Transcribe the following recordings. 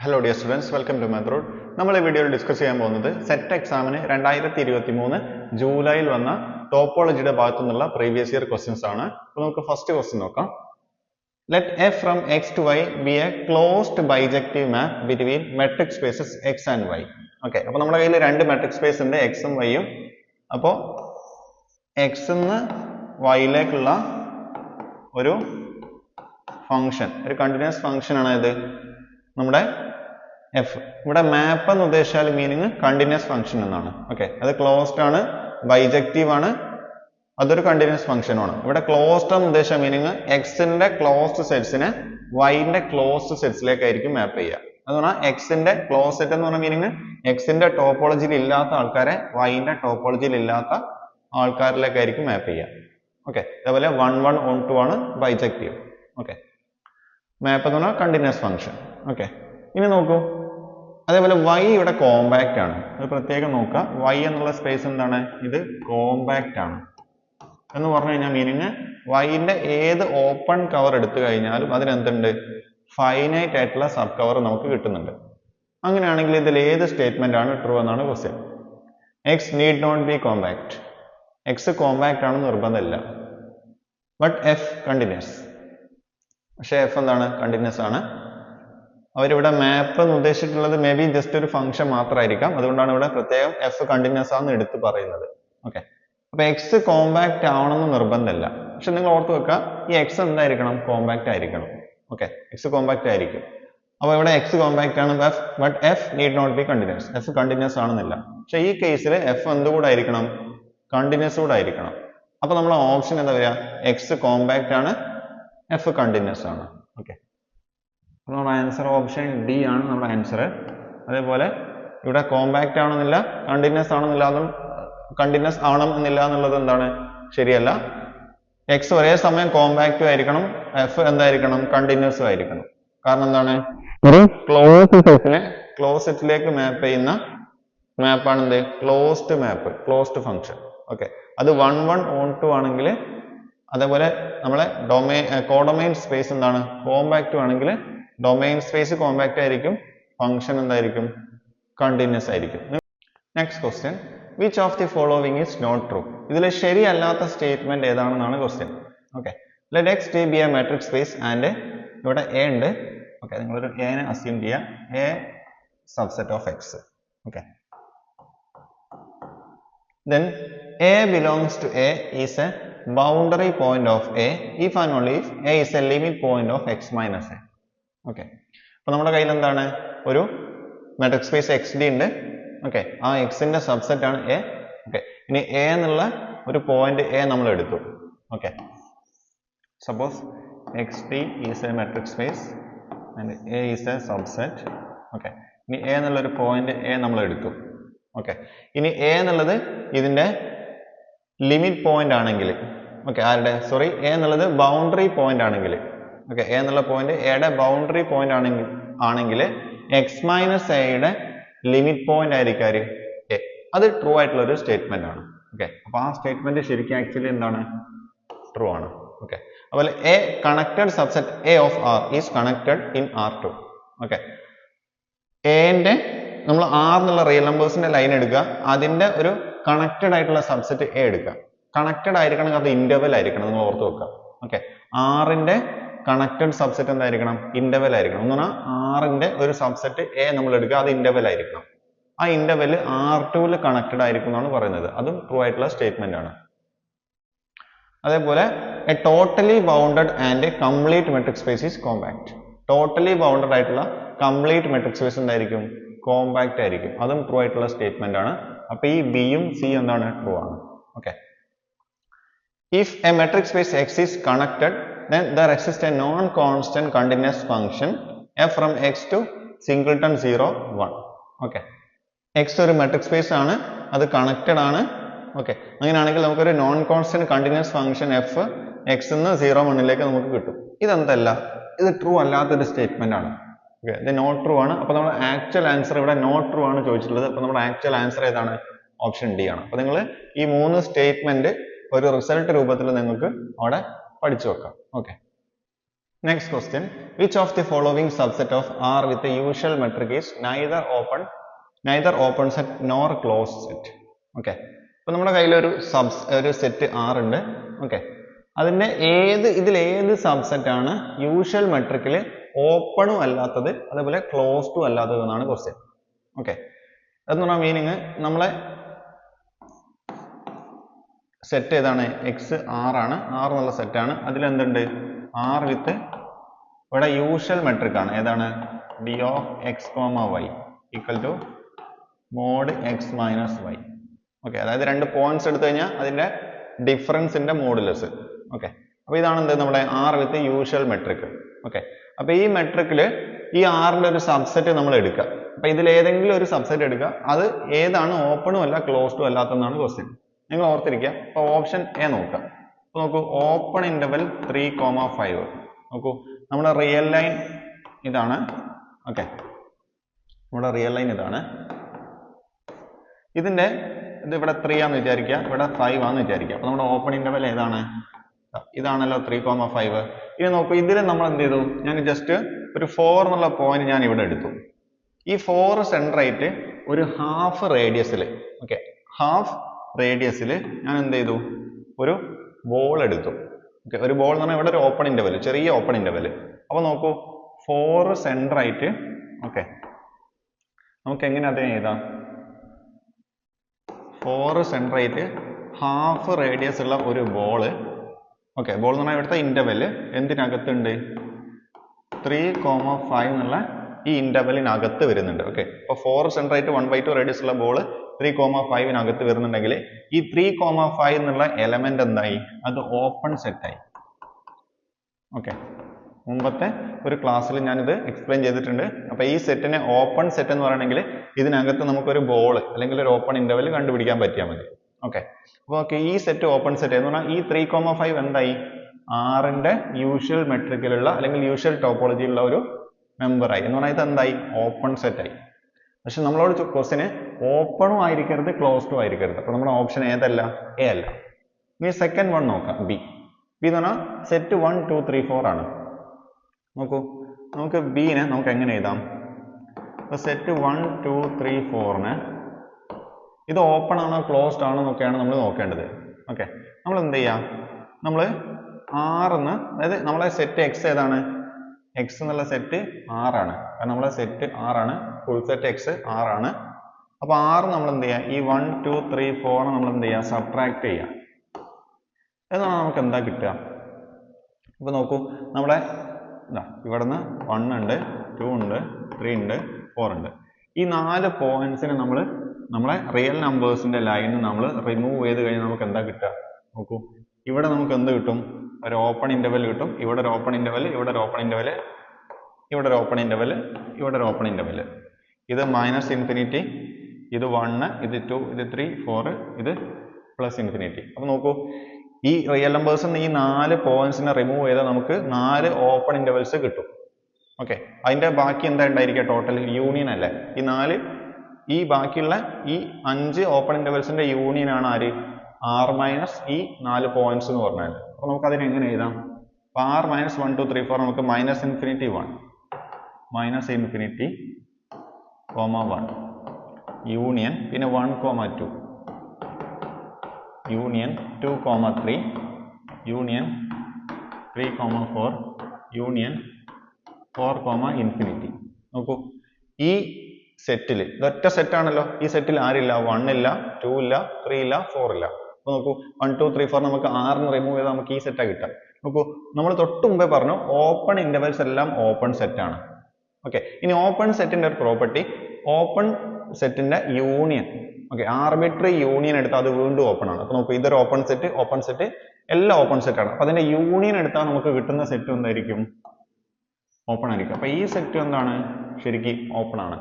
Hello dear students, welcome to Method. നമ്മൾ ഈ വീഡിയോയിൽ ഡിസ്കസ് ചെയ്യാൻ പോകുന്നത് സെറ്റ് എക്സാമിന് 2023 ജൂലൈയിൽ വന്ന ടോപ്പോളജിയുടെ ഭാഗത്തു നിന്നുള്ള പ്രീവിയസ് ഇയർ ക്വസ്റ്റ്യൻസ് ആണ്. അപ്പോൾ നമുക്ക് ഫസ്റ്റ് ക്വസ്റ്റ്യൻ നോക്കാം. Let f from x to y be a closed bijective map between metric spaces x and y. Okay, അപ്പോൾ നമ്മുടെ കയ്യിൽ രണ്ട് മെട്രിക് സ്പേസ് ഉണ്ട്, x ഉം y ഉം. അപ്പോൾ x നിന്ന് y ലേക്കുള്ള ഒരു ഫംഗ്ഷൻ, ഒരു കണ്ടിന്യൂസ് ഫംഗ്ഷൻ ആണ് ഇത് നമ്മുടെ f. ഇവിടെ മാപ്പ് എന്ന് ഉദ്ദേശിച്ചാൽ മീനിങ് കണ്ടിന്യൂസ് ഫംഗ്ഷൻ എന്നാണ്. ഓക്കെ, അത് ക്ലോസ്ഡ് ആണ്, ബൈജക്റ്റീവ് ആണ്, അതൊരു കണ്ടിന്യൂസ് ഫംഗ്ഷൻ ആണ്. ഇവിടെ ക്ലോസ്ഡ് എന്ന് ഉദ്ദേശിച്ച മീനിങ് എക്സിന്റെ ക്ലോസ്ഡ് സെറ്റ്സിനെ വൈന്റെ ക്ലോസ്ഡ് സെറ്റ്സിലേക്കായിരിക്കും മാപ്പ് ചെയ്യുക. അത് പറഞ്ഞാൽ എക്സിന്റെ ക്ലോസ് സെറ്റ് എന്ന് പറഞ്ഞ മീനിങ് എക്സിന്റെ ടോപ്പോളജിയിൽ ഇല്ലാത്ത ആൾക്കാരെ വൈന്റെ ടോപ്പോളജിയിൽ ഇല്ലാത്ത ആൾക്കാരിലേക്കായിരിക്കും മാപ്പ് ചെയ്യുക. ഓക്കെ, അതേപോലെ 1 1 on 2 ആണ് ബൈജക്റ്റീവ്. ഓക്കെ, മാപ്പ് എന്ന് പറഞ്ഞാൽ കണ്ടിന്യൂസ് ഫംഗ്ഷൻ. ഓക്കെ, ഇനി നോക്കൂ, അതേപോലെ y ഇവിടെ കോമ്പാക്റ്റ് ആണ്. അത് പ്രത്യേകം നോക്കുക, y എന്നുള്ള സ്പേസ് എന്താണ്, ഇത് കോമ്പാക്റ്റ് ആണ് എന്ന് പറഞ്ഞു കഴിഞ്ഞാൽ മീനിങ് yന്റെ ഏത് ഓപ്പൺ കവർ എടുത്തു കഴിഞ്ഞാലും അതിനെന്തുണ്ട്, ഫൈനൈറ്റ് ആയിട്ടുള്ള സബ് കവർ നമുക്ക് കിട്ടുന്നുണ്ട്. അങ്ങനെയാണെങ്കിൽ ഇതിൽ ഏത് സ്റ്റേറ്റ്മെന്റ് ആണ് ട്രൂ എന്നാണ് question. x need not be compact, x compact ആണെന്ന് നിർബന്ധമില്ല, ബട്ട് f കണ്ടിന്യൂസ്. പക്ഷെ f എന്താണ്, കണ്ടിന്യൂസ് ആണ്. അവരിവിടെ മാപ്പ് എന്ന് ഉദ്ദേശിച്ചിട്ടുള്ളത് മേ ബി ജസ്റ്റ് ഒരു ഫംഗ്ഷൻ മാത്രമായിരിക്കാം, അതുകൊണ്ടാണ് ഇവിടെ പ്രത്യേകം f കണ്ടിന്യൂസ് ആണെന്ന് എടുത്ത് പറയുന്നത്. ഓക്കെ, അപ്പൊ x കോമ്പാക്റ്റ് ആവണമെന്ന് നിർബന്ധമില്ല, പക്ഷെ നിങ്ങൾ ഓർത്ത് വെക്കുക ഈ x എന്തായിരിക്കണം, കോമ്പാക്റ്റ് ആയിരിക്കണം. ഓക്കെ, x കോമ്പാക്റ്റ് ആയിരിക്കും. അപ്പൊ ഇവിടെ x കോമ്പാക്റ്റ് ആണ്, but f need not be continuous, f continuous ആണെന്നില്ല. പക്ഷെ ഈ കേസിൽ f എന്തുകൂടായിരിക്കണം, കണ്ടിന്യൂസ് കൂടെ ആയിരിക്കണം. അപ്പൊ നമ്മളെ ഓപ്ഷൻ എന്താ വരിക, x കോമ്പാക്റ്റ് ആണ്, f കണ്ടിന്യൂസ് ആണ്. ഓക്കെ, നമ്മുടെ ആൻസർ ഓപ്ഷൻ ഡി ആണ് നമ്മുടെ ആൻസർ. അതേപോലെ ഇവിടെ കോമ്പാക്റ്റ് ആണെന്നില്ല, കണ്ടിന്യൂസ് ആണെന്നില്ല, അതും കണ്ടിന്യൂസ് ആവണം എന്നില്ല എന്നുള്ളത് എന്താണ്, ശരിയല്ല. എക്സ് ഒരേ സമയം കോമ്പാക്റ്റും ആയിരിക്കണം, എഫ് എന്തായിരിക്കണം, കണ്ടിന്യൂസും ആയിരിക്കണം. കാരണം എന്താണ്, ഒരു ക്ലോസ് സെറ്റിനെ ക്ലോസ് സെറ്റിലേക്ക് മാപ്പ് ചെയ്യുന്ന മാപ്പാണ് എന്ത്, ക്ലോസ്ഡ് മാപ്പ്, ക്ലോസ്ഡ് ഫംഗ്ഷൻ. ഓക്കെ, അത് 1 1 on 2 ആണെങ്കിൽ, അതേപോലെ നമ്മളെ കോഡൊമൈൻ സ്പേസ് എന്താണ്, കോമ്പാക്റ്റും ആണെങ്കിൽ ഡൊമൈൻ സ്പേസ് കോമ്പാക്റ്റ് ആയിരിക്കും, ഫംഗ്ഷൻ എന്തായിരിക്കും, കണ്ടിന്യൂസ് ആയിരിക്കും. Next question, which of the following is not true. ഇതിൽ ശരിയല്ലാത്ത സ്റ്റേറ്റ്മെന്റ് ഏതാണെന്നാണ് question. Okay, let X T be a metric space and ഇവിടെ എ ഉണ്ട്. ഓക്കെ, നിങ്ങളൊരു എനെ അസ്യൂം ചെയ്യാം, a subset of X. Okay, then a belongs to a is a boundary point of a if and only if a is a limit point of x minus a. Okay, അപ്പൊ നമ്മുടെ കയ്യിൽ എന്താണ്, ഒരു metric space X D ഉണ്ട്. Okay, ആ എക്സിന്റെ subset ആണ് A. Okay, ഇനി എ എന്നുള്ള ഒരു പോയിന്റ് എ നമ്മൾ എടുത്തു. Okay, suppose X D is A metric space and A is A subset. Okay, ഇനി എ എന്നുള്ള ഒരു പോയിന്റ് എ നമ്മൾ എടുത്തു. ഓക്കെ, ഇനി എ എന്നുള്ളത് ഇതിന്റെ ലിമിറ്റ് പോയിന്റ് ആണെങ്കിൽ, ഓക്കെ, ആരുടെ, സോറി, എ എന്നുള്ളത് ബൗണ്ടറി പോയിന്റ് ആണെങ്കിൽ, ഓക്കെ, എ എന്നുള്ള പോയിന്റ് എയുടെ ബൗണ്ടറി പോയിന്റ് ആണെങ്കിൽ എക്സ് മൈനസ് എയുടെ ലിമിറ്റ് പോയിന്റ് ആയിരിക്കും എ. അത് ട്രൂ ആയിട്ടുള്ള ഒരു സ്റ്റേറ്റ്മെന്റ് ആണ്. ഓക്കെ, അപ്പൊ ആ സ്റ്റേറ്റ്മെന്റ് ശരിക്കും ആക്ച്വലി എന്താണ്, ട്രൂ ആണ്. ഓക്കെ, അതുപോലെ A connected subset A of R is connected in R2. Okay, എന്റെ നമ്മൾ ആർ എന്നുള്ള റിയൽ നമ്പേഴ്സിന്റെ ലൈൻ എടുക്കുക, അതിന്റെ ഒരു കണക്റ്റഡ് ആയിട്ടുള്ള സബ്സെറ്റ് എ എടുക്കുക. കണക്റ്റഡ് ആയിരിക്കണം, അത് ഇന്റർവെൽ ആയിരിക്കണം, നിങ്ങൾ ഓർത്ത് വെക്കുക. ഓക്കെ, ആറിന്റെ കണക്റ്റഡ് സബ്സെറ്റ് എന്തായിരിക്കണം, ഇന്റർവെൽ ആയിരിക്കണം. എന്ന് പറഞ്ഞാൽ ആറിന്റെ ഒരു സബ്സെറ്റ് എ നമ്മൾ എടുക്കുക, അത് ഇന്റർവെൽ ആയിരിക്കണം. ആ ഇന്റർവെൽ R2 കണക്റ്റഡ് ആയിരിക്കും എന്നാണ് പറയുന്നത്. അതും ട്രൂ ആയിട്ടുള്ള സ്റ്റേറ്റ്മെന്റ് ആണ്. അതേപോലെ A totally bounded and complete metric space is compact. Totally bounded ആയിട്ടുള്ള കംപ്ലീറ്റ് മെട്രിക് സ്പേസ് എന്തായിരിക്കും, കോമ്പാക്റ്റ് ആയിരിക്കും. അതും ട്രൂ ആയിട്ടുള്ള സ്റ്റേറ്റ്മെന്റ് ആണ്. അപ്പൊ ഈ ബിയും സി എന്താണ്, ട്രൂ ആണ്. Okay, if A metric space X is connected, then there exists a non-constant continuous function f from x to singleton 0 1. Okay, x ഒരു മെട്രിക് സ്പേസ് ആണ്, അത് കണക്റ്റഡ് ആണ്. ഓക്കെ, അങ്ങനെയാണെങ്കിൽ നമുക്കൊരു non constant continuous function F X നിന്ന് 0 1 നമുക്ക് കിട്ടും. ഇതെന്തല്ല, ഇത് ട്രൂ അല്ലാത്തൊരു സ്റ്റേറ്റ്മെന്റ് ആണ്. ഓക്കെ, ഇത് നോട്ട് ട്രൂ ആണ്. അപ്പൊ നമ്മുടെ ആക്ച്വൽ ആൻസർ ഇവിടെ നോട്ട് ട്രൂ ആണ് ചോദിച്ചിട്ടുള്ളത്. അപ്പൊ നമ്മുടെ ആക്ച്വൽ ആൻസർ ഏതാണ്, ഓപ്ഷൻ ഡി ആണ്. അപ്പൊ നിങ്ങൾ ഈ 3 സ്റ്റേറ്റ്മെന്റ് ഒരു റിസൾട്ട് രൂപത്തിൽ നിങ്ങൾക്ക് അവിടെ പഠിച്ചു വെക്കാം. Okay, Next question, which of the following subset of R with the usual metric is neither open set nor closed set? Okay, അപ്പോൾ നമ്മുടെ കയ്യിൽ ഒരു സെറ്റ് R ഉണ്ട്. ഓക്കെ, അതിന്റെ ഇതിൽ ഏത് സബ്സെറ്റ് ആണ് യൂഷ്വൽ മെട്രിക്കിൽ ഓപ്പണും അല്ലാത്തത് അതേപോലെ ക്ലോസ്ഡും അല്ലാത്തത് എന്നാണ് ക്വസ്റ്റ്യൻ. ഓക്കെ, എന്ന് പറഞ്ഞാൽ മീനിങ് നമ്മളെ സെറ്റ് ഏതാണ്? എക്സ് ആർ ആണ്. ആർ എന്നുള്ള സെറ്റാണ്. അതിൽ എന്തുണ്ട്? ആർ വിത്ത് ഇവിടെ യൂഷ്വൽ മെട്രിക് ആണ്. ഏതാണ്? D of X comma Y equal to mod X minus Y. Okay, അതായത് രണ്ട് പോയിന്റ്സ് എടുത്തു കഴിഞ്ഞാൽ അതിന്റെ ഡിഫറൻസിന്റെ മോഡുലസ്. ഓക്കെ, അപ്പൊ ഇതാണ് എന്ത്? നമ്മുടെ R with usual metric. Okay, അപ്പൊ ഈ മെട്രിക്കില് ഈ ആറിന്റെ ഒരു സബ്സെറ്റ് നമ്മൾ എടുക്കുക. അപ്പൊ ഇതിൽ ഏതെങ്കിലും ഒരു സബ്സെറ്റ് എടുക്കുക. അത് ഏതാണ്? ഓപ്പണും അല്ല ക്ലോസ്ഡും അല്ലാത്തതാണ് ക്വസ്റ്റ്യൻ. നിങ്ങൾ ഓർത്തിരിക്കുക. അപ്പൊ ഓപ്ഷൻ എ നോക്കാം. അപ്പൊ നോക്കൂ, ഓപ്പൺ ഇന്റർവെൽ 3,5. നോക്കൂ, നമ്മുടെ റിയൽ ലൈൻ ഇതാണ്. ഓക്കെ, നമ്മുടെ റിയൽ ലൈൻ ഇതാണ്. ഇത് ഇവിടെ 3 ആണെന്ന് വിചാരിക്കുക, ഇവിടെ 5 ആണെന്ന് വിചാരിക്കുക. അപ്പൊ നമ്മുടെ ഓപ്പൺ ഇന്റർവെൽ ഏതാണ്? ഇതാണല്ലോ 3,5. ഇനി നോക്കൂ, ഇതിൽ നമ്മൾ എന്ത് ചെയ്തു? ഞാൻ ജസ്റ്റ് ഒരു 4 എന്നുള്ള പോയിന്റ് ഞാൻ ഇവിടെ എടുത്തു. ഈ 4 സെന്റർ ആയിട്ട് ഒരു ഹാഫ് റേഡിയസിൽ, ഓക്കെ, ഹാഫ് റേഡിയസിൽ ഞാൻ എന്ത് ചെയ്തു? ഒരു ബോൾ എടുത്തു. ഓക്കെ, ഒരു ബോൾ എന്ന് പറഞ്ഞാൽ ഇവിടെ ഒരു ഓപ്പൺ ഇന്റർവെൽ, ചെറിയ ഓപ്പൺ ഇന്റർവെൽ. അപ്പൊ നോക്കൂ, 4 സെന്റർ ആയിട്ട്, ഓക്കെ, നമുക്ക് എങ്ങനെ അതിനെ എഴുതാം? 4 സെന്റർ ആയിട്ട് ഹാഫ് റേഡിയസ് ഉള്ള ഒരു ബോള്. ഓക്കെ, ബോൾ എന്ന് പറഞ്ഞാൽ ഇവിടുത്തെ ഇന്റർവെൽ എന്തിനകത്തുണ്ട്? 3,5 എന്നുള്ള ഈ ഇന്റർവെലിനകത്ത് വരുന്നുണ്ട്. ഓക്കെ, അപ്പൊ 4 സെന്റർ ആയിട്ട് 1/2 റേഡിയസ് ഉള്ള ബോൾ 3,5 വരുന്നുണ്ടെങ്കിൽ ഈ 3,5 എന്നുള്ള എലമെന്റ് എന്തായി? അത് ഓപ്പൺ സെറ്റ് ആയി. ഓക്കെ, മുമ്പത്തെ ഒരു ക്ലാസ്സിൽ ഞാനിത് എക്സ്പ്ലെയിൻ ചെയ്തിട്ടുണ്ട്. അപ്പൊ ഈ സെറ്റിനെ ഓപ്പൺ സെറ്റ് എന്ന് പറയണമെങ്കിൽ ഇതിനകത്ത് നമുക്കൊരു ബോൾ അല്ലെങ്കിൽ ഒരു ഓപ്പൺ ഇന്റർവെൽ കണ്ടുപിടിക്കാൻ പറ്റിയാൽ മതി. ഓക്കെ, അപ്പൊ ഓക്കെ, ഈ സെറ്റ് ഓപ്പൺ സെറ്റ് എന്ന് പറഞ്ഞാൽ ഈ 3,5 എന്തായി? ആറിന്റെ യൂഷ്വൽ മെട്രിക്കിലുള്ള അല്ലെങ്കിൽ യൂഷ്വൽ ടോപ്പോളജിയിലുള്ള ഒരു മെമ്പറായി എന്ന് പറഞ്ഞാൽ ഇത് എന്തായി? ഓപ്പൺ സെറ്റ് ആയി. പക്ഷെ നമ്മളോട് ക്വസ്റ്റിന് ഓപ്പണും ആയിരിക്കരുത് ക്ലോസ്ഡും ആയിരിക്കരുത്. അപ്പൊ നമ്മുടെ ഓപ്ഷൻ ഏതല്ല? എ അല്ല. ഇനി സെക്കൻഡ് വൺ നോക്കാം, ബി. ബി എന്ന് പറഞ്ഞാൽ സെറ്റ് 1, 2, 3, 4 ആണ്. നോക്കൂ, നമുക്ക് ബിനെ നമുക്ക് എങ്ങനെ എഴുതാം? സെറ്റ് 1, 2, 3, 4 ഇത് ഓപ്പൺ ആണോ ക്ലോസ്ഡ് ആണോ എന്നൊക്കെയാണ് നമ്മൾ നോക്കേണ്ടത്. ഓക്കെ, നമ്മൾ എന്ത് ചെയ്യാം? നമ്മൾ ആറെന്ന്, അതായത് നമ്മളെ സെറ്റ് എക്സ് ഏതാണ്? എക്സ് എന്നുള്ള സെറ്റ് 6 ആണ്. കാരണം നമ്മളെ സെറ്റ് 6 ആണ്, ഫുൾ സെറ്റ് എക്സ് 6 ആണ്. അപ്പൊ 6 നമ്മൾ എന്ത് ചെയ്യാം? ഈ 1, 2, 3, 4 നമ്മൾ എന്ത് ചെയ്യാം? സബ്ട്രാക്ട് ചെയ്യാം. എന്നാണ് നമുക്ക് എന്താ കിട്ടുക? അപ്പൊ നോക്കൂ, നമ്മുടെ ഇവിടുന്ന് 1 ഉണ്ട്, 2 ഉണ്ട്, 3 ഉണ്ട്, 4 ഉണ്ട്. ഈ 4 പോയിന്റ്സിന് നമ്മളെ റിയൽ നമ്പേഴ്സിന്റെ ലൈൻ നമ്മൾ റിമൂവ് ചെയ്ത് കഴിഞ്ഞാൽ നമുക്ക് എന്താ കിട്ടുക? നോക്കൂ, ഇവിടെ നമുക്ക് എന്ത് കിട്ടും? ഒരു ഓപ്പൺ ഇന്റർവെൽ കിട്ടും. ഇവിടെ ഒരു ഓപ്പൺ ഇന്റർവെൽ, ഇവിടെ ഒരു ഓപ്പൺ ഇന്റർവെൽ, ഇവിടെ ഒരു ഓപ്പൺ ഇന്റർവെൽ, ഇവിടെ ഒരു ഓപ്പൺ ഇന്റർവെൽ. ഇത് -ഇൻഫിനിറ്റി, ഇത് 1, ഇത് 2, ഇത് 3, 4, ഇത് +ഇൻഫിനിറ്റി. അപ്പൊ നോക്കൂ, ഈ റിയൽ നമ്പേഴ്സിൽ ഈ 4 പോയിന്റ്സിനെ റിമൂവ് ചെയ്താൽ നമുക്ക് 4 ഓപ്പൺ ഇന്റർവെൽസ് കിട്ടും. ഓക്കെ, അതിന്റെ ബാക്കി എന്താ ഉണ്ടായിരിക്കുക? ടോട്ടൽ യൂണിയൻ അല്ലേ? ഈ ബാക്കിയുള്ള ഈ 5 ഓപ്പൺ ഇന്റർവെൽസിന്റെ യൂണിയൻ ആണ് ആര്? R മൈനസ് ഈ 4 പോയിന്റ്സ് എന്ന് പറഞ്ഞാൽ. അപ്പൊ നമുക്ക് അതിനെ എങ്ങനെ എഴുതാം? അപ്പൊ R - 1, 2, 3, 4 നമുക്ക് -ഇൻഫിനിറ്റി 1, -ഇൻഫിനിറ്റി, 1 യൂണിയൻ, പിന്നെ 1, 2, യൂണിയൻ 2, 3, യൂണിയൻ 3, 4, യൂണിയൻ 4, ഇൻഫിനിറ്റി. നോക്കൂ, ഈ സെറ്റിൽ ഇതൊറ്റ സെറ്റ് ആണല്ലോ. ഈ സെറ്റിൽ ആരില്ല? 1 ഇല്ല, 2 ഇല്ല, 3 ഇല്ല, 4 ഇല്ല. അപ്പൊ നോക്കൂ, 1, 2, 3, 4 നമുക്ക് 6 റിമൂവ് ചെയ്താൽ നമുക്ക് ഈ സെറ്റാ കിട്ടാം. നോക്കൂ, നമ്മൾ തൊട്ട് മുമ്പേ പറഞ്ഞു ഓപ്പൺ ഇന്റർവെൽസ് എല്ലാം ഓപ്പൺ സെറ്റ് ആണ്. ഓക്കെ, ഇനി ഓപ്പൺ സെറ്റിന്റെ ഒരു പ്രോപ്പർട്ടി, ഓപ്പൺ സെറ്റിന്റെ യൂണിയൻ, ഓക്കെ, ആർബിട്രറി യൂണിയൻ എടുത്താൽ അത് വീണ്ടും ഓപ്പൺ ആണ്. അപ്പൊ നോക്കൂ, ഇതൊരു ഓപ്പൺ സെറ്റ് എല്ലാം ഓപ്പൺ സെറ്റ് ആണ്. അപ്പൊ അതിന്റെ യൂണിയൻ എടുത്താൽ നമുക്ക് കിട്ടുന്ന സെറ്റ് എന്തായിരിക്കും? ഓപ്പൺ ആയിരിക്കും. അപ്പൊ ഈ സെറ്റ് എന്താണ്? ശരിക്കും ഓപ്പൺ ആണ്.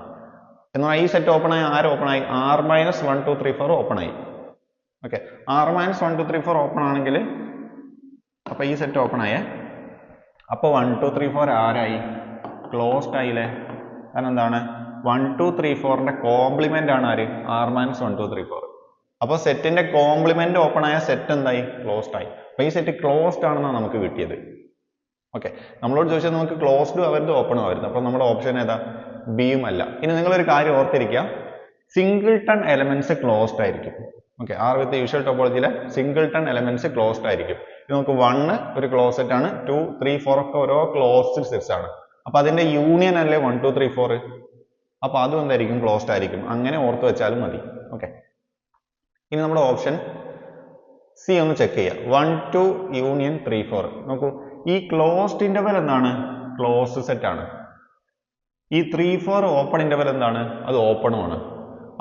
എന്നാൽ ഈ സെറ്റ് ഓപ്പൺ ആയി, ആര് ഓപ്പൺ ആയി? R - 1, 2, 3, 4 ഓപ്പൺ ആയി. ഓക്കെ, R - 1, 2, 3, 4 ഓപ്പൺ ആണെങ്കിൽ അപ്പൊ ഈ സെറ്റ് ഓപ്പൺ ആയേ. അപ്പൊ 1, 2, 3, 4 ആരായി? ക്ലോസ്ഡ് ആയില്ലേ? കാരണം എന്താണ്? 1, 2, 3, 4ന്റെ കോംപ്ലിമെന്റ് ആണ് ആര്? R - 1, 2, 3, 4. അപ്പൊ സെറ്റിന്റെ കോംപ്ലിമെന്റ് ഓപ്പൺ ആയ സെറ്റ് എന്തായി? ക്ലോസ്ഡ് ആയി. അപ്പൊ ഈ സെറ്റ് ക്ലോസ്ഡ് ആണെന്നാണ് നമുക്ക് കിട്ടിയത്. ഓക്കെ, നമ്മളോട് ചോദിച്ചാൽ നമുക്ക് ക്ലോസ്ഡും ആവരുത് ഓപ്പണും ആവരുത്. അപ്പോൾ നമ്മുടെ ഓപ്ഷൻ ഏതാ? ബിയും അല്ല. ഇനി നിങ്ങളൊരു കാര്യം ഓർത്തിരിക്കുക, സിംഗിൾട്ടൺ എലമെന്റ്സ് ക്ലോസ്ഡ് ആയിരിക്കും. ഓക്കെ, ആർ വിത്ത് യൂഷ്വൽ ടോപ്പോളജിയിലെ സിംഗിൾട്ടൺ എലമെന്റ്സ് ക്ലോസ്ഡ് ആയിരിക്കും. ഇത് നമുക്ക് 1 ഒരു ക്ലോസ് സെറ്റ് ആണ്, 2, 3, 4 ഒക്കെ ഓരോ ക്ലോസ്ഡ് സെറ്റ്സ് ആണ്. അപ്പൊ അതിന്റെ യൂണിയൻ അല്ലേ 1, 2, 3, 4. അപ്പൊ അതും എന്തായിരിക്കും? ക്ലോസ്ഡ് ആയിരിക്കും. അങ്ങനെ ഓർത്ത് വെച്ചാലും മതി. ഓക്കെ, ഇനി നമ്മുടെ ഓപ്ഷൻ സി ഒന്ന് ചെക്ക് ചെയ്യാം. 1, 2 യൂണിയൻ 3, 4. നോക്കൂ, ഈ ക്ലോസ്ഡ് ഇന്റർവൽ എന്താണ്? ക്ലോസ് സെറ്റ് ആണ്. ഈ 3, 4 ഓപ്പൺ ഇന്റർവൽ എന്താണ്? അത് ഓപ്പണും ആണ്.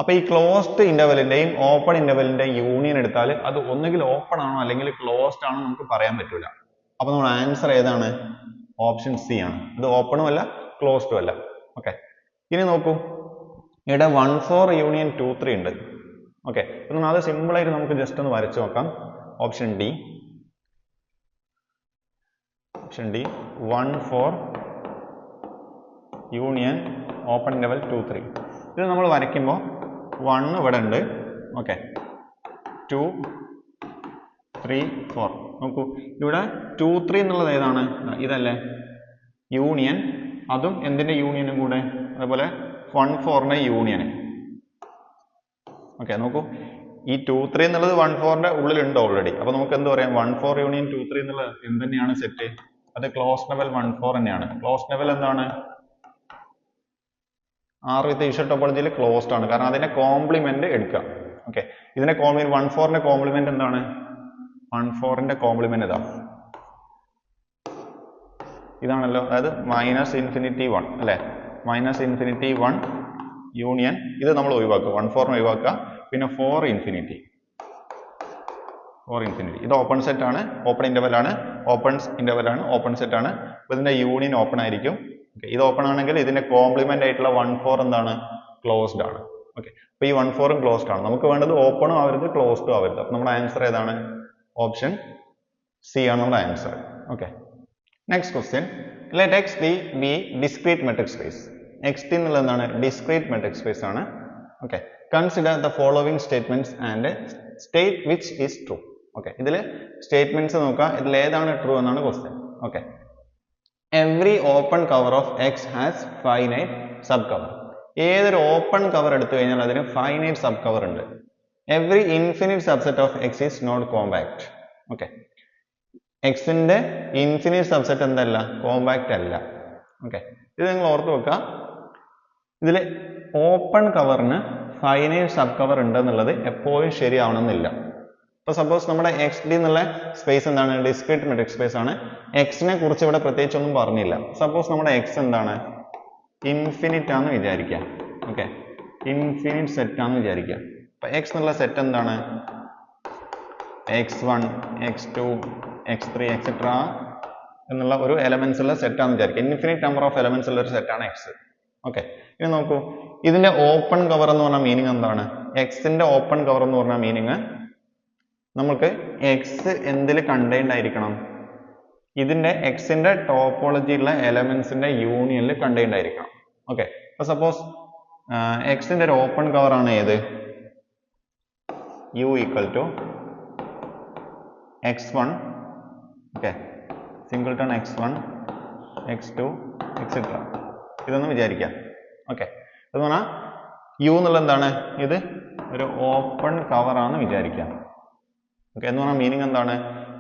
അപ്പൊ ഈ ക്ലോസ്ഡ് ഇന്റർവെലിന്റെയും ഓപ്പൺ ഇന്റർവെലിന്റെയും യൂണിയൻ എടുത്താൽ അത് ഒന്നുകിൽ ഓപ്പൺ ആണോ അല്ലെങ്കിൽ ക്ലോസ്ഡ് ആണോ നമുക്ക് പറയാൻ പറ്റൂല. അപ്പൊ നമ്മുടെ ആൻസർ ഏതാണ്? ഓപ്ഷൻ സി ആണ്. ഇത് ഓപ്പണും അല്ല ക്ലോസ്ഡും അല്ല. ഓക്കെ, ഇനി നോക്കൂ, ഇവിടെ 1, 4 യൂണിയൻ 2, 3 ഉണ്ട്. ഓക്കെ, അത് സിമ്പിൾ ആയിട്ട് നമുക്ക് ജസ്റ്റ് ഒന്ന് വരച്ചു നോക്കാം. Option D 1, 4 union open interval 2, 3. ഇത് നമ്മൾ വരയ്ക്കുമ്പോൾ 1 ഇവിടെ ഉണ്ട്. ഓക്കെ, 2, 3, 4. നോക്കൂ, ഇവിടെ 2, 3 എന്നുള്ളത് ഏതാണ്? ഇതല്ലേ യൂണിയൻ. അതും എന്തിന്റെ യൂണിയനും കൂടെ? അതുപോലെ 1, 4ന്റെ യൂണിയൻ. ഓക്കെ, നോക്കൂ, ഈ 2, 3 എന്നുള്ളത് 1, 4ന്റെ ഉള്ളിലുണ്ട് ഓൾറെഡി. അപ്പൊ നമുക്ക് എന്ത് പറയാം? 1, 4 യൂണിയൻ 2, 3 എന്നുള്ളത് എന്ത് തന്നെയാണ് സെറ്റ്? അത് ക്ലോസ് ലെവൽ 1, 4 തന്നെയാണ്. ക്ലോസ് ലെവൽ എന്താണ്? ആർ വിത്ത് യൂഷ്വൽ ടോപ്പോളജിയിൽ ക്ലോസ്ഡ് ആണ്, കാരണം അതിന്റെ കോംപ്ലിമെന്റ് എടുക്കുക. ഓക്കെ, ഇതിന്റെ 1, 4ന്റെ കോംപ്ലിമെന്റ് എന്താണ്? 1, 4ന്റെ കോംപ്ലിമെന്റ് ഇതാണല്ലോ, അതായത് -∞1 അല്ലെ? -∞1 യൂണിയൻ, ഇത് നമ്മൾ ഒഴിവാക്കുക, 1, 4 ഒഴിവാക്കുക. പിന്നെ 4 ഇൻഫിനിറ്റി. ഇത് ഓപ്പൺ സെറ്റ് ആണ്, ഓപ്പൺ ഇന്റർവൽ ആണ്, ഓപ്പൺ സെറ്റ് ആണ്. ഇതിന്റെ യൂണിയൻ ഓപ്പൺ ആയിരിക്കും. ഇത് ഓപ്പൺ ആണെങ്കിൽ ഇതിന്റെ കോംപ്ലിമെന്റ് ആയിട്ടുള്ള 1, 4 എന്താണ്? ക്ലോസ്ഡ് ആണ്. ഓക്കെ, അപ്പൊ ഈ 1, 4 ക്ലോസ്ഡ് ആണ്. നമുക്ക് വേണ്ടത് ഓപ്പണും ആവരുത് ക്ലോസ്ഡും ആവരുത്. അപ്പൊ നമ്മുടെ ആൻസർ ഏതാണ്? ഓപ്ഷൻ സി ആണ് നമ്മുടെ answer. Okay, next question. Let X be discrete metric space. Xt എന്നുള്ളത് എന്താണ്? ഡിസ്ക്രീറ്റ് മെട്രിക് സ്പേസ് ആണ്. Okay, consider the following statements and state which is true. Okay, ഇതിൽ സ്റ്റേറ്റ്മെന്റ്സ് നോക്കുക, ഇതിൽ ഏതാണ് ട്രൂ എന്നാണ് question. Okay, every open cover of X has finite subcover. ഏതൊരു open cover എടുത്തു കഴിഞ്ഞാൽ അതിന് ഫൈനൈറ്റ് സബ് കവർ ഉണ്ട്. every infinite subset of X is not compact. Okay, എക്സിന്റെ ഇൻഫിനിറ്റ് സബ്സെറ്റ് എന്തല്ല? കോമ്പാക്റ്റ് അല്ല. ഓക്കെ, ഇത് നിങ്ങൾ ഓർത്ത് വെക്കുക. ഇതിൽ ഓപ്പൺ കവറിന് ഫൈനൈറ്റ് സബ് കവർ ഉണ്ടെന്നുള്ളത് എപ്പോഴും ശരിയാവണമെന്നില്ല. ഇപ്പൊ സപ്പോസ് നമ്മുടെ XD എന്നുള്ള സ്പേസ് എന്താണ്? ഡിസ്ക്രീറ്റ് മെട്രിക് സ്പേസ് ആണ്. എക്സിനെ കുറിച്ച് ഇവിടെ പ്രത്യേകിച്ച് ഒന്നും പറഞ്ഞില്ല. സപ്പോസ് നമ്മുടെ എക്സ് എന്താണ്? ഇൻഫിനിറ്റ് ആണെന്ന് വിചാരിക്കുക. ഓക്കെ, ഇൻഫിനിറ്റ് സെറ്റ് ആണെന്ന് വിചാരിക്കുക. അപ്പൊ എക്സ് എന്നുള്ള സെറ്റ് എന്താണ്? x1, x2, x3 എക്സെട്ര എന്നുള്ള ഒരു എലമെന്റ്സ് ഉള്ള സെറ്റ് ആണെന്ന് വിചാരിക്കുക. ഇൻഫിനിറ്റ് നമ്പർ ഓഫ് എലമെന്റ്സ് ഉള്ള ഒരു സെറ്റ് ആണ് എക്സ്. ഓക്കെ, ഇനി നോക്കൂ, ഇതിന്റെ ഓപ്പൺ കവർ എന്ന് പറഞ്ഞ മീനിങ് എന്താണ്? എക്സിന്റെ ഓപ്പൺ കവർ എന്ന് പറഞ്ഞ മീനിങ് നമുക്ക് എക്സ് എന്തിൽ കണ്ടെയ്ൻഡ് ആയിരിക്കണം? ഇതിന്റെ എക്സിന്റെ ടോപ്പോളജിയുള്ള എലമെന്റ്സിന്റെ യൂണിയനിൽ കണ്ടെയ്ൻഡ് ആയിരിക്കണം. ഓക്കെ, അപ്പൊ സപ്പോസ് എക്സിന്റെ ഒരു ഓപ്പൺ കവർ ആണ് ഏത്? u equal to x1. Okay, singleton x1, x2 etcetera ഇതൊന്നും വിചാരിക്കാം. ഓക്കെ, എന്ന് പറഞ്ഞാൽ u എന്നുള്ള എന്താണ്? ഇത് ഒരു ഓപ്പൺ കവർ ആണെന്ന് വിചാരിക്കാം. ഓക്കെ, എന്ന് പറഞ്ഞാൽ മീനിങ് എന്താണ്?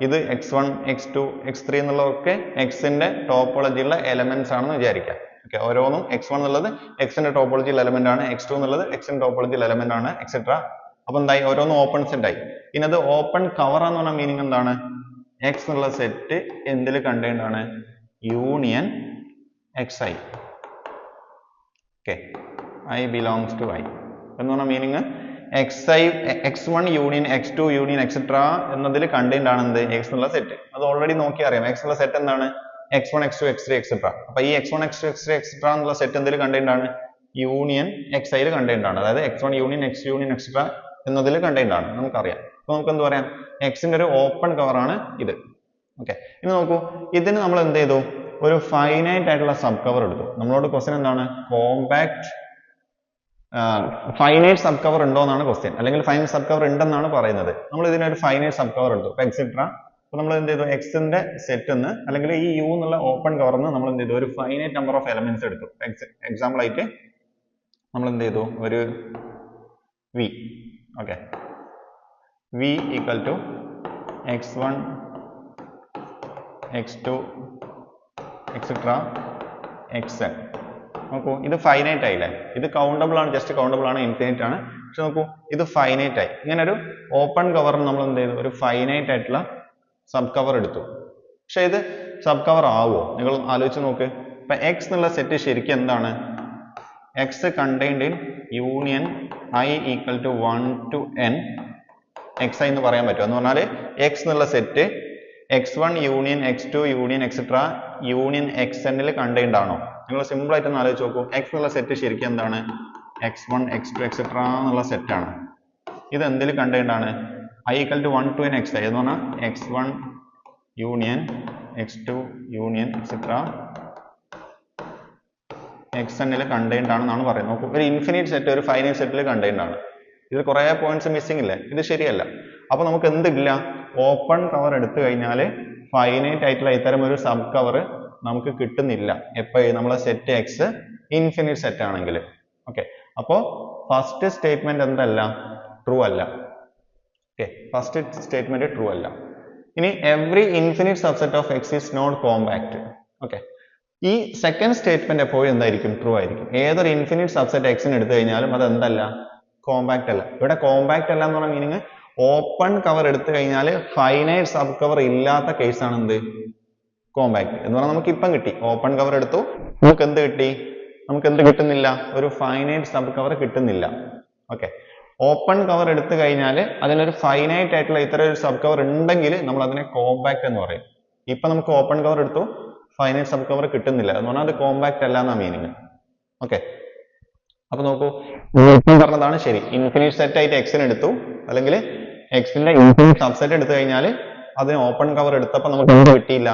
ഇത് x1, x2, x3 എന്നുള്ളതൊക്കെ എക്സിന്റെ ടോപ്പോളജിയുള്ള എലമെന്റ്സ് ആണെന്ന് വിചാരിക്കാം. ഓക്കെ, ഓരോന്നും x1 എന്നുള്ളത് എക്സിന്റെ ടോപ്പോളജിയിൽ എലമെന്റ് ആണ്, x2 എന്നുള്ളത് എക്സിന്റെ ടോപ്പോളജിയിൽ എലമെന്റ് ആണ്, എക്സെട്ര. അപ്പൊ എന്തായി? ഓരോന്നും ഓപ്പൺ സെറ്റ് ആയി. ഇനി അത് ഓപ്പൺ കവർ എന്ന് പറഞ്ഞ മീനിങ് എന്താണ്? എക്സ് എന്നുള്ള സെറ്റ് എന്തിൽ കണ്ടെയ്ൻഡ് ആണ്? Union xi. Okay, i belongs to i എന്ന് പറഞ്ഞ meaning x1 union x2 union etcetera എന്നതിൽ കണ്ടെയ്ൻഡ് ആണ് എന്ത്? എക്സ് എന്നുള്ള സെറ്റ്. അത് ഓൾറെഡി നോക്കി അറിയാം. എക്സ് എന്നുള്ള സെറ്റ് എന്താണ്? x1, x2, x3 etcetera. അപ്പൊ ഈ x1, x2, x3 എക്സെട്ര എന്നുള്ള സെറ്റ് എന്തിൽ കണ്ടെയ്ൻഡ് ആണ്? യൂണിയൻ xi ൽ കണ്ടെയ്ൻഡ് ആണ്. അതായത് x1 union x union etcetera എന്നതിൽ കണ്ടെയ്ൻഡ് ആണ്, നമുക്കറിയാം. അപ്പൊ നമുക്ക് എന്ത് പറയാം? എക്സിന്റെ ഒരു ഓപ്പൺ കവർ ആണ് ഇത്. ഓക്കെ, ഇനി നോക്കൂ, ഇതിന് നമ്മൾ എന്ത് ചെയ്തു? ഒരു ഫൈനൈറ്റ് ആയിട്ടുള്ള സബ് കവർ എടുത്തു. നമ്മളോട് ക്വസ്റ്റ്യൻ എന്താണ്? കോമ്പാക്ട് ഫൈനൈറ്റ് സബ് കവർ ഉണ്ടോ എന്നാണ് ക്വസ്റ്റ്യൻ, അല്ലെങ്കിൽ ഫൈനൈറ്റ് സബ് കവർ ഉണ്ടെന്നാണ് പറയുന്നത്. നമ്മൾ ഇതിനൊരു ഫൈനൈറ്റ് സബ് കവർ എടുത്തു. എക്സെട്ര അപ്പോൾ നമ്മൾ എന്ത് ചെയ്തു എക്സിന്റെ സെറ്റ് എന്ന് അല്ലെങ്കിൽ ഈ യു എന്നുള്ള ഓപ്പൺ കവർന്ന് നമ്മൾ എന്ത് ചെയ്തു ഒരു ഫൈനൈറ്റ് നമ്പർ ഓഫ് എലമെന്റ്സ് എടുത്തു. എക്സാമ്പിൾ ആയിട്ട് നമ്മൾ എന്ത് ചെയ്തു ഒരു V, okay, V equal to x1 x2 etcetera xn. നോക്കൂ ഇത് ഫൈനൈറ്റ് ആയില്ലേ, ഇത് കൗണ്ടബിൾ ആണ്, ജസ്റ്റ് കൗണ്ടബിൾ ആണ്, ഇൻഫിനിറ്റ് ആണ്. പക്ഷെ നോക്കൂ ഇത് ഫൈനൈറ്റ് ആയി. ഇങ്ങനെ ഒരു ഓപ്പൺ കവറിന് നമ്മൾ എന്ത് ചെയ്തു ഒരു ഫൈനൈറ്റ് ആയിട്ടുള്ള സബ് കവർ എടുത്തു. പക്ഷെ ഇത് സബ് കവർ ആവുമോ നിങ്ങൾ ആലോചിച്ച് നോക്ക്. ഇപ്പൊ x എന്നുള്ള സെറ്റ് ശരിക്കും എന്താണ്? x contained in union I equal to 1 to n xi എന്ന് പറയാൻ പറ്റുമോ എന്ന് പറഞ്ഞാൽ x എന്നുള്ള set x1 union x2 union etcetera union xn ൽ കണ്ടെയ്ൻഡ് ആണോ? നിങ്ങൾ സിമ്പിൾ ആയിട്ട് ഒന്ന് ആലോചിച്ച് നോക്കൂ. x എന്നുള്ള സെറ്റ് ശരിക്കും എന്താണ്? x1 x2 എക്സെട്ര എന്നുള്ള സെറ്റ് ആണ്. ഇത് എന്തിൽ കണ്ടെയ്ൻഡ് ആണ്? I equal to 1 to n xi എന്ന് പറഞ്ഞാൽ x1 union x2 union etcetera xn ൽ കണ്ടെയ്ൻഡ് ആണെന്നാണ് പറയുന്നത്. നോക്കൂ ഒരു ഇൻഫിനിറ്റ് സെറ്റ് ഒരു ഫൈനൈറ്റ് സെറ്റിൽ കണ്ടെയ്ൻഡ് ആണ്. ഇതിൽ കുറെ പോയിന്റ്സ് മിസ്സിംഗ് ഇല്ലേ? ഇത് ശരിയല്ല. അപ്പൊ നമുക്ക് എന്തില്ല? ഓപ്പൺ കവർ എടുത്തു കഴിഞ്ഞാൽ ഫൈനൈറ്റ് ആയിട്ടുള്ള ഇത്തരം ഒരു സബ് കവർ നമുക്ക് കിട്ടുന്നില്ല. എപ്പോഴും നമ്മളെ സെറ്റ് എക്സ് ഇൻഫിനിറ്റ് സെറ്റ് ആണെങ്കിൽ. ഓക്കെ, അപ്പോ ഫസ്റ്റ് സ്റ്റേറ്റ്മെന്റ് എന്തല്ല? ട്രൂ അല്ല. ഓക്കെ, ഫസ്റ്റ് സ്റ്റേറ്റ്മെന്റ് ട്രൂ അല്ല. ഇനി every infinite subset of X is not compact. Okay, ഈ സെക്കൻഡ് സ്റ്റേറ്റ്മെന്റ് എപ്പോഴും എന്തായിരിക്കും? ട്രൂ ആയിരിക്കും. ഏതൊരു ഇൻഫിനിറ്റ് സബ്സെറ്റ് എക്സിന് എടുത്തു കഴിഞ്ഞാലും അത് എന്തല്ല? കോമ്പാക്ട് അല്ല. ഇവിടെ കോമ്പാക്ട് അല്ല എന്ന് പറഞ്ഞ മീനിങ് ഓപ്പൺ കവർ എടുത്തു കഴിഞ്ഞാൽ ഫൈനൈറ്റ് സബ് കവർ ഇല്ലാത്ത കേസ് ആണ് എന്ത്? കോമ്പാക്ട് എന്ന് പറഞ്ഞാൽ നമുക്ക് ഇപ്പം കിട്ടി. ഓപ്പൺ കവർ എടുത്തു, നമുക്ക് എന്ത് കിട്ടി? നമുക്ക് എന്ത് കിട്ടുന്നില്ല? ഒരു ഫൈനൈറ്റ് സബ് കവർ കിട്ടുന്നില്ല. ഓക്കെ, ഓപ്പൺ കവർ എടുത്തു കഴിഞ്ഞാൽ അതിനൊരു ഫൈനൈറ്റ് ആയിട്ടുള്ള ഇത്തരം ഒരു സബ് കവർ ഉണ്ടെങ്കിൽ നമ്മൾ അതിനെ കോമ്പാക്ട് എന്ന് പറയും. ഇപ്പൊ നമുക്ക് ഓപ്പൺ കവർ എടുത്തു, ഫൈനൈറ്റ് സബ് കവർ കിട്ടുന്നില്ല എന്ന് പറഞ്ഞാൽ അത് കോമ്പാക്ട് അല്ല എന്നാ മീനിങ്. ഓക്കെ, അപ്പൊ നോക്കൂ ഇപ്പം പറഞ്ഞതാണ് ശരി. ഇൻഫിനിറ്റ് സെറ്റ് ആയിട്ട് എക്സിന് എടുത്തു, അല്ലെങ്കിൽ എക്സിന്റെ ഇൻഫിനിറ്റ് സബ്സെറ്റ് എടുത്തു കഴിഞ്ഞാൽ അതിന് ഓപ്പൺ കവർ എടുത്തപ്പോൾ നമുക്ക് എന്ത് കിട്ടിയില്ല?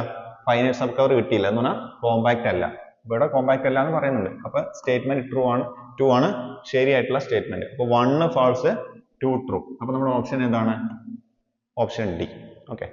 ഫൈനൈറ്റ് സബ് കവർ കിട്ടിയില്ല എന്ന് പറഞ്ഞാൽ കോമ്പാക്ട് അല്ല. ഇവിടെ കോമ്പാക്ട് അല്ല എന്ന് പറയുന്നുണ്ട്. അപ്പൊ സ്റ്റേറ്റ്മെന്റ് ട്രൂ ആണ് ശരിയായിട്ടുള്ള സ്റ്റേറ്റ്മെന്റ്. അപ്പൊ 1 ഫാൾസ് 2 ട്രൂ. അപ്പൊ നമ്മുടെ ഓപ്ഷൻ ഏതാണ്? Option D. ഓക്കെ.